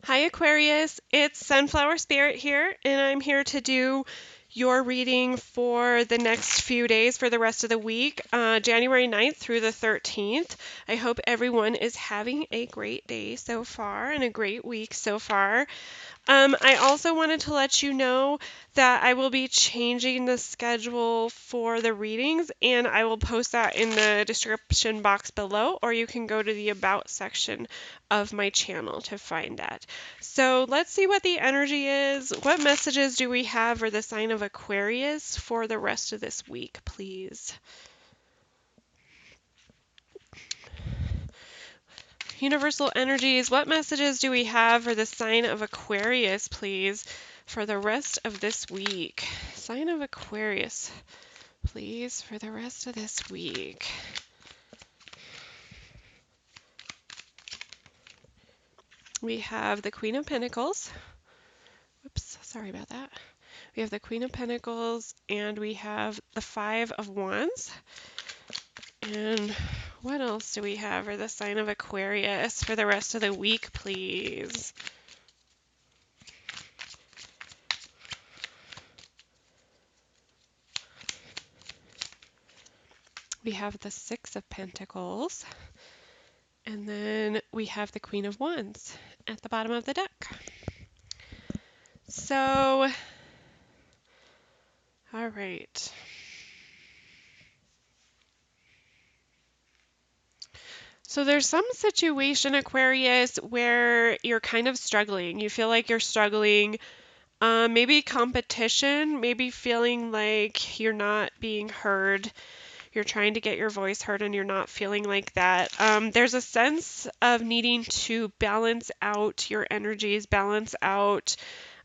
Hi Aquarius, it's Sunflower Spirit here, and I'm here to do your reading for the next few days for the rest of the week, January 9th through the 13th. I hope everyone is having a great day so far and a great week so far. I also wanted to let you know that I will be changing the schedule for the readings, and I will post that in the description box below, or you can go to the About section of my channel to find that. So let's see what the energy is. What messages do we have for the sign of Aquarius for the rest of this week, please? Universal energies, what messages do we have for the sign of Aquarius, please, for the rest of this week? Sign of Aquarius, please, for the rest of this week. We have the Queen of Pentacles. Oops, sorry about that. We have the Queen of Pentacles, and we have the Five of Wands. And what else do we have for the sign of Aquarius for the rest of the week, please? We have the Six of Pentacles, and then we have the Queen of Wands at the bottom of the deck. So, all right. So there's some situation, Aquarius, where you're kind of struggling. You feel like you're struggling. Maybe competition, maybe feeling like you're not being heard. You're trying to get your voice heard and you're not feeling like that. There's a sense of needing to balance out your energies, balance out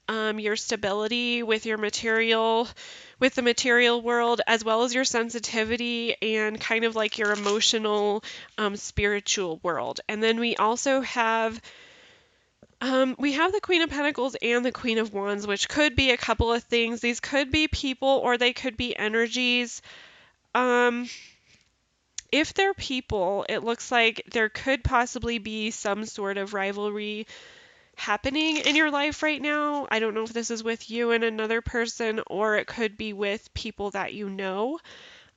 your stability with your material, with the material world, as well as your sensitivity and kind of like your emotional, spiritual world. And then we also have the Queen of Pentacles and the Queen of Wands, which could be a couple of things. These could be people or they could be energies. Um, if they're people, it looks like there could possibly be some sort of rivalry happening in your life right now. I don't know if this is with you and another person, or it could be with people that you know.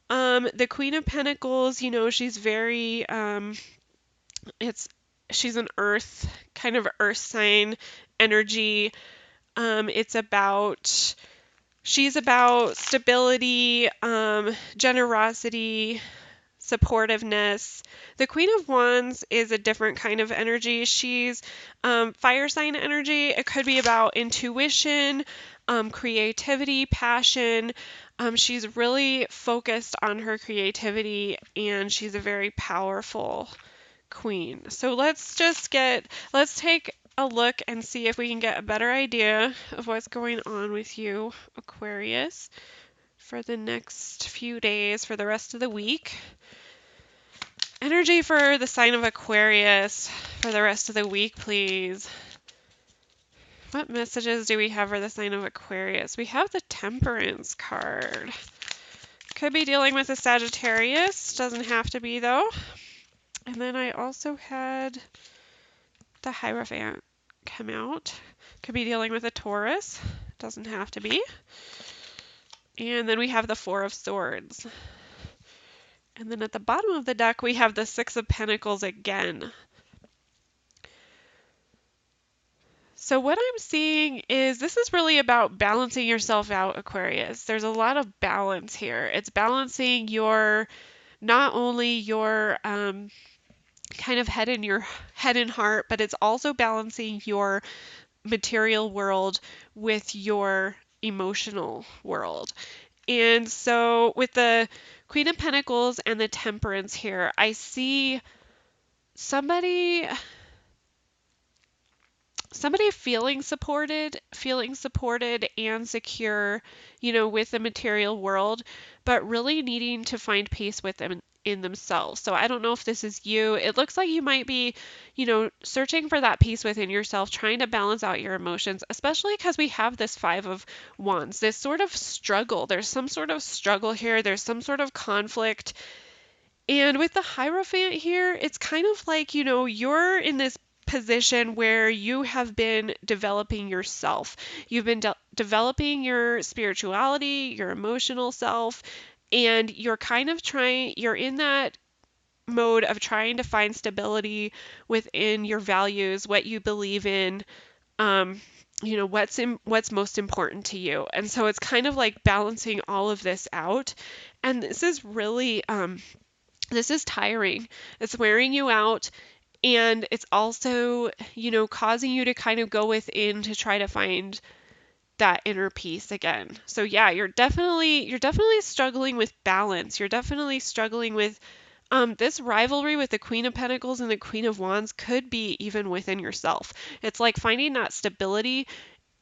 The Queen of Pentacles, she's very, it's, she's an earth, kind of earth sign energy. It's about, she's about stability, generosity, supportiveness. The Queen of Wands is a different kind of energy. She's fire sign energy. It could be about intuition, creativity, passion. She's really focused on her creativity and she's a very powerful queen. So let's take a look and see if we can get a better idea of what's going on with you, Aquarius, for the next few days, for the rest of the week. Energy for the sign of Aquarius for the rest of the week, please. What messages do we have for the sign of Aquarius? We have the Temperance card. Could be dealing with a Sagittarius. Doesn't have to be, though. And then I also had the Hierophant come out. Could be dealing with a Taurus. Doesn't have to be. And then we have the Four of Swords. And then at the bottom of the deck, we have the Six of Pentacles again. So what I'm seeing is this is really about balancing yourself out, Aquarius. There's a lot of balance here. It's balancing not only your kind of head and heart, but it's also balancing your material world with your emotional world. And so with the Queen of Pentacles and the Temperance here, I see somebody feeling supported and secure, with the material world, but really needing to find peace with them in themselves. So I don't know if this is you. It looks like you might be, searching for that peace within yourself, trying to balance out your emotions, especially because we have this Five of Wands, this sort of struggle. There's some sort of struggle here. There's some sort of conflict. And with the Hierophant here, it's kind of like, you're in this position where you have been developing yourself. You've been developing your spirituality, your emotional self, and you're kind of you're in that mode of trying to find stability within your values, what you believe in, um, what's most important to you. And so it's kind of like balancing all of this out. And this is really this is tiring. It's wearing you out. And it's also, causing you to kind of go within to try to find that inner peace again. So yeah, you're definitely struggling with balance. You're definitely struggling with this rivalry with the Queen of Pentacles and the Queen of Wands could be even within yourself. It's like finding that stability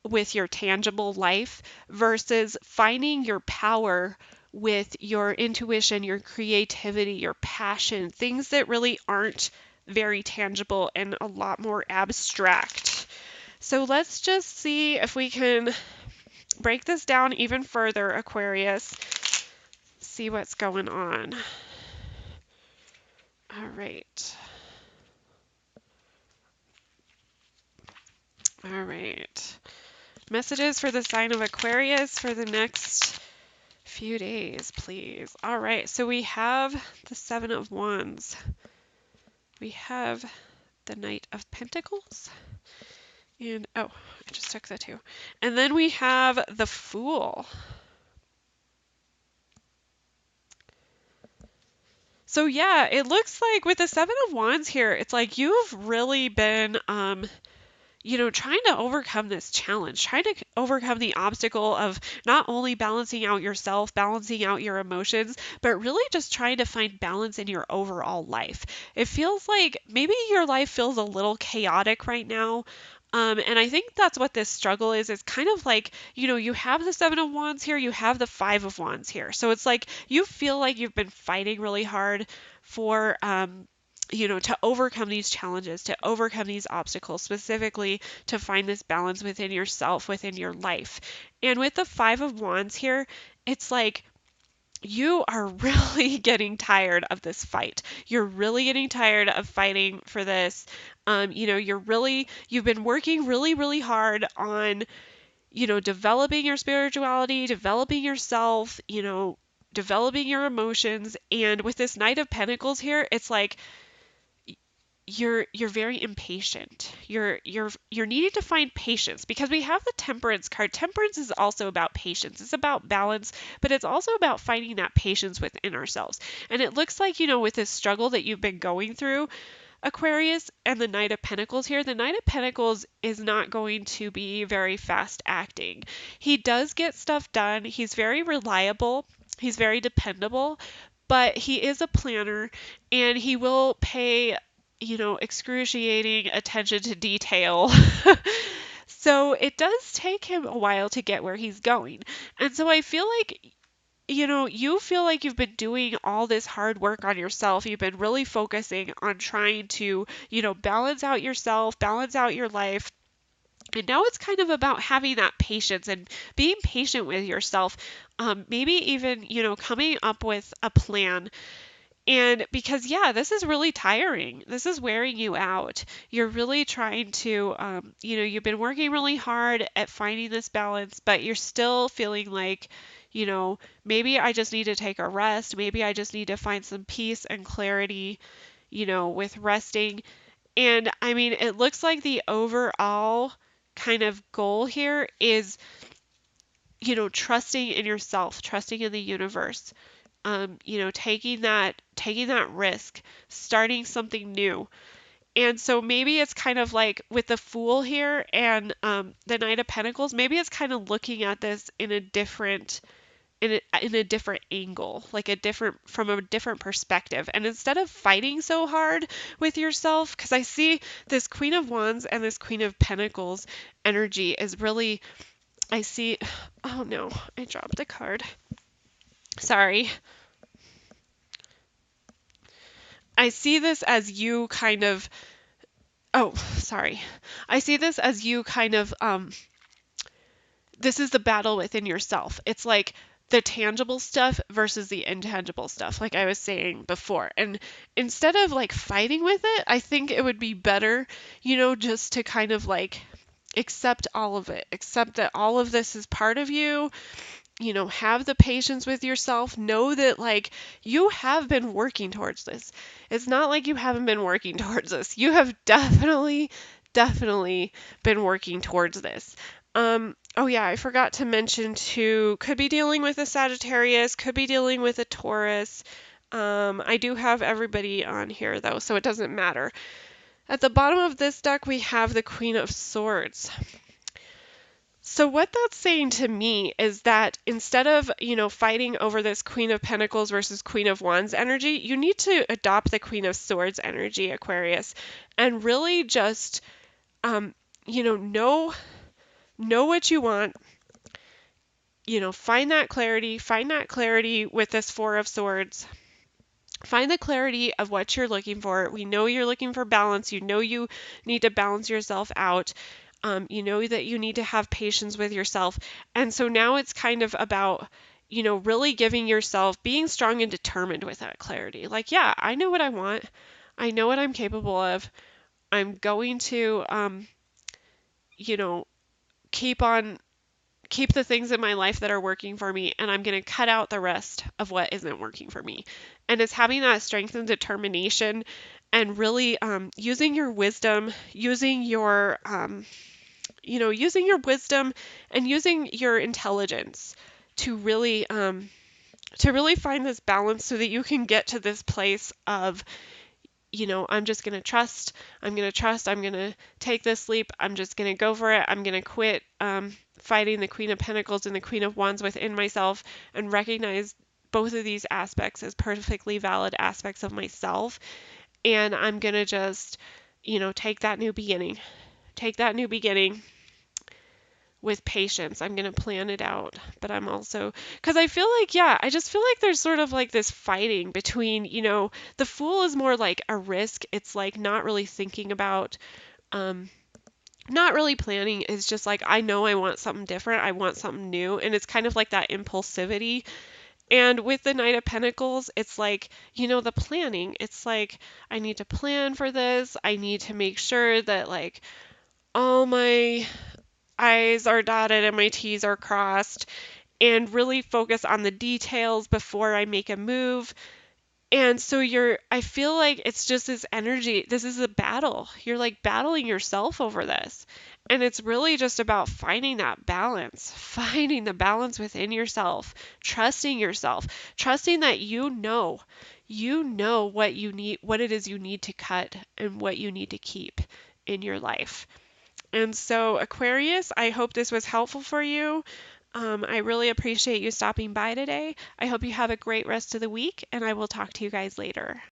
with your tangible life versus finding your power with your intuition, your creativity, your passion, things that really aren't very tangible and a lot more abstract. So let's just see if we can break this down even further, Aquarius. See what's going on. All right. All right. Messages for the sign of Aquarius for the next few days, please. All right. So we have the Seven of Wands. We have the Knight of Pentacles. And, oh, I just took the two. And then we have the Fool. So yeah, it looks like with the Seven of Wands here, it's like you've really been trying to overcome this challenge, trying to overcome the obstacle of not only balancing out yourself, balancing out your emotions, but really just trying to find balance in your overall life. It feels like maybe your life feels a little chaotic right now. And I think that's what this struggle is. It's kind of like, you have the Seven of Wands here, you have the Five of Wands here. So it's like you feel like you've been fighting really hard for, to overcome these challenges, to overcome these obstacles, specifically to find this balance within yourself, within your life. And with the Five of Wands here, it's like you are really getting tired of this fight. You're really getting tired of fighting for this. You've been working really, really hard on, developing your spirituality, developing yourself, developing your emotions. And with this Knight of Pentacles here, it's like you're very impatient. You're needing to find patience because we have the Temperance card. Temperance is also about patience. It's about balance, but it's also about finding that patience within ourselves. And it looks like, with this struggle that you've been going through, Aquarius, and the Knight of Pentacles here, the Knight of Pentacles is not going to be very fast acting. He does get stuff done. He's very reliable. He's very dependable, but he is a planner and he will pay, excruciating attention to detail. So it does take him a while to get where he's going. And so I feel like, you feel like you've been doing all this hard work on yourself. You've been really focusing on trying to, balance out yourself, balance out your life. And now it's kind of about having that patience and being patient with yourself. Maybe even, coming up with a plan. And because, yeah, this is really tiring. This is wearing you out. You're really trying to, you've been working really hard at finding this balance, but you're still feeling like, maybe I just need to take a rest. Maybe I just need to find some peace and clarity, with resting. And I mean, it looks like the overall kind of goal here is, trusting in yourself, trusting in the universe, taking that risk, starting something new. And so maybe it's kind of like with the Fool here and the Knight of Pentacles, maybe it's kind of looking at this in a different angle, like from a different perspective. And instead of fighting so hard with yourself, because I see this Queen of Wands and this Queen of Pentacles energy is really, I see, oh no, I dropped a card. Sorry. I see this as you kind of, oh, sorry. I see this as you kind of, this is the battle within yourself. It's like the tangible stuff versus the intangible stuff, like I was saying before. And instead of like fighting with it, I think it would be better, just to kind of like accept all of it, accept that all of this is part of you, have the patience with yourself. Know that like you have been working towards this. It's not like you haven't been working towards this. You have definitely been working towards this. Oh yeah, I forgot to mention too, could be dealing with a Sagittarius, could be dealing with a Taurus. I do have everybody on here though, so it doesn't matter. At the bottom of this deck, we have the Queen of Swords. So what that's saying to me is that instead of, fighting over this Queen of Pentacles versus Queen of Wands energy, you need to adopt the Queen of Swords energy, Aquarius, and really just, know what you want. Find that clarity with this Four of Swords. Find the clarity of what you're looking for. We know you're looking for balance. You know you need to balance yourself out. You know that you need to have patience with yourself. And so now it's kind of about, really giving yourself, being strong and determined with that clarity. Like, yeah, I know what I want. I know what I'm capable of. I'm going to, you know, keep on keep the things in my life that are working for me, and I'm going to cut out the rest of what isn't working for me. And it's having that strength and determination, and really using your wisdom, using your wisdom and using your intelligence to really find this balance so that you can get to this place of, I'm just going to trust. I'm going to trust. I'm going to take this leap. I'm just going to go for it. I'm going to quit fighting the Queen of Pentacles and the Queen of Wands within myself and recognize both of these aspects as perfectly valid aspects of myself. And I'm going to just, take that new beginning. Take that new beginning with patience. I'm going to plan it out, but I'm also, because I feel like, I just feel like there's sort of like this fighting between, the Fool is more like a risk. It's like not really thinking about, not really planning. It's just like, I know I want something different. I want something new. And it's kind of like that impulsivity. And with the Knight of Pentacles, it's like, the planning. It's like, I need to plan for this. I need to make sure that like all my I's are dotted and my T's are crossed, and really focus on the details before I make a move. And so I feel like it's just this energy. This is a battle. You're like battling yourself over this. And it's really just about finding that balance, finding the balance within yourself, trusting that what you need, what it is you need to cut and what you need to keep in your life. And so, Aquarius, I hope this was helpful for you. I really appreciate you stopping by today. I hope you have a great rest of the week, and I will talk to you guys later.